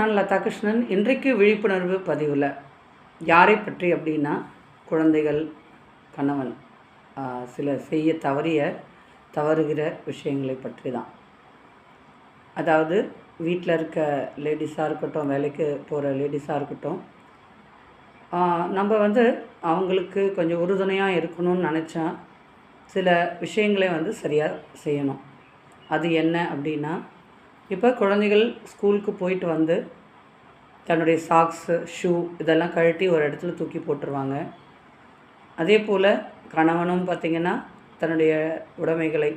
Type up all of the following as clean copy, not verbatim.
நான் லதா கிருஷ்ணன். இன்றைக்கு விழிப்புணர்வு பதிவில் யாரை பற்றி அப்படின்னா, குழந்தைகள், கணவன் சில செய்ய தவறுகிற விஷயங்களை பற்றி தான். அதாவது வீட்டில் இருக்க லேடிஸாக இருக்கட்டும், வேலைக்கு போகிற லேடிஸாக இருக்கட்டும், நம்ம அவங்களுக்கு கொஞ்சம் உறுதுணையாக இருக்கணும்னு நினச்சா சில விஷயங்களை சரியாக செய்யணும். அது என்ன அப்படின்னா, இப்போ குழந்தைகள் ஸ்கூலுக்கு போயிட்டு தன்னுடைய சாக்ஸு, ஷூ இதெல்லாம் கழட்டி ஒரு இடத்துல தூக்கி போட்டுருவாங்க. அதே போல் கணவனும் பார்த்திங்கன்னா தன்னுடைய உடைமைகளை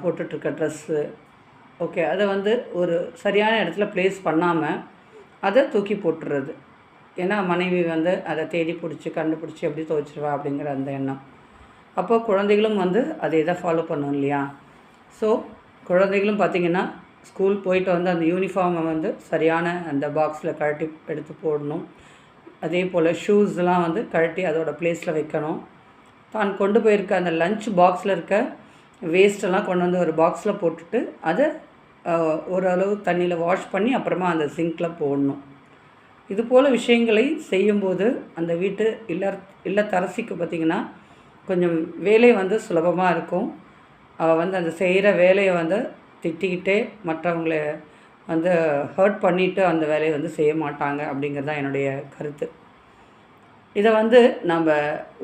போட்டுட்ருக்க ட்ரெஸ்ஸு ஓகே அதை ஒரு சரியான இடத்துல ப்ளேஸ் பண்ணாமல் அதை தூக்கி போட்டுடுறது. ஏன்னா மனைவி அதை தேடி பிடிச்சி கண்டுபிடிச்சி எப்படி துவைச்சிருவா அப்படிங்கிற அந்த எண்ணம். அப்போது குழந்தைகளும் அதை இதை ஃபாலோ பண்ணும் இல்லையா? ஸோ குழந்தைகளும் பார்த்திங்கன்னா ஸ்கூல் போயிட்டு அந்த யூனிஃபார்மை சரியான அந்த பாக்ஸில் கழட்டி எடுத்து போடணும். அதே போல் ஷூஸ்லாம் கழட்டி அதோடய ப்ளேஸில் வைக்கணும். தான் கொண்டு போயிருக்க அந்த லஞ்ச் பாக்ஸில் இருக்க வேஸ்ட்டெல்லாம் கொண்டு ஒரு பாக்ஸில் போட்டுட்டு அதை ஓரளவு தண்ணியில் வாஷ் பண்ணி அப்புறமா அந்த சிங்கில் போடணும். இது போல் விஷயங்களை செய்யும்போது அந்த வீட்டு இல்லத்தரசிக்கு பார்த்திங்கன்னா கொஞ்சம் வேலை சுலபமாக இருக்கும். அவள் அந்த செய்கிற வேலையை திட்டிக்கிட்டே மற்றவங்களை ஹர்ட் பண்ணிவிட்டு அந்த வேலையை செய்ய மாட்டாங்க அப்படிங்கிறது தான் என்னுடைய கருத்து. இதை நம்ம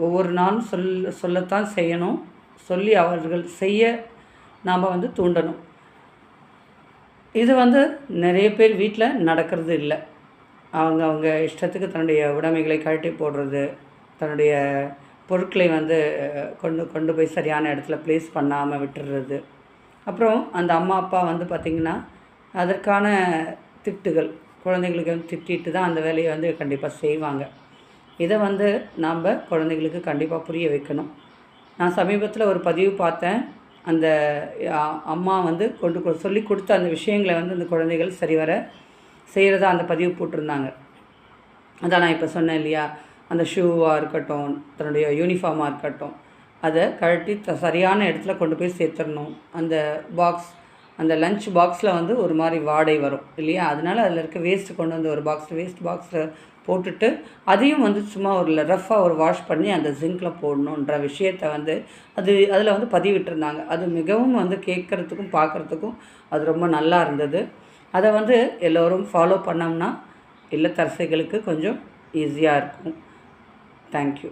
ஒவ்வொரு நாளும் சொல்லத்தான் செய்யணும். சொல்லி அவர்கள் செய்ய நாம் தூண்டணும். இது நிறைய பேர் வீட்டில் நடக்கிறது இல்லை. அவங்க இஷ்டத்துக்கு தன்னுடைய உடைமைகளை கழட்டி போடுறது, தன்னுடைய பொருட்களை கொண்டு போய் சரியான இடத்துல ப்ளேஸ் பண்ணாமல் விட்டுடுறது. அப்புறம் அந்த அம்மா அப்பா பார்த்திங்கன்னா அதற்கான திட்டுகள் குழந்தைங்களுக்கு திட்டிட்டு தான் அந்த வேலையை கண்டிப்பாக செய்வாங்க. இதை நாம் குழந்தைங்களுக்கு கண்டிப்பாக புரிய வைக்கணும். நான் சமீபத்தில் ஒரு பதிவு பார்த்தேன். அந்த அம்மா சொல்லி கொடுத்த அந்த விஷயங்களை அந்த குழந்தைகள் சரிவர செய்கிறதா அந்த பதிவு போட்டிருந்தாங்க. அதான் நான் இப்போ சொன்னேன் இல்லையா? அந்த ஷூவாக இருக்கட்டும், தன்னுடைய யூனிஃபார்மாக இருக்கட்டும், அதை கழட்டி சரியான இடத்துல கொண்டு போய் சேர்த்துடணும். அந்த பாக்ஸ் அந்த லஞ்ச் பாக்ஸில் ஒரு மாதிரி வாடை வரும் இல்லையா? அதனால் அதில் இருக்க வேஸ்ட்டு கொண்டு ஒரு வேஸ்ட் பாக்ஸில் போட்டுட்டு அதையும் சும்மா ஒரு ரஃப்பாக ஒரு வாஷ் பண்ணி அந்த ஜிங்கில் போடணுன்ற விஷயத்தை அதில் பதிவிட்டிருந்தாங்க. அது மிகவும் கேட்குறதுக்கும் பார்க்குறதுக்கும் அது ரொம்ப நல்லா இருந்தது. அதை எல்லோரும் ஃபாலோ பண்ணோம்னா இல்லத்தரசிகளுக்கு கொஞ்சம் ஈஸியாக இருக்கும். தேங்க்யூ.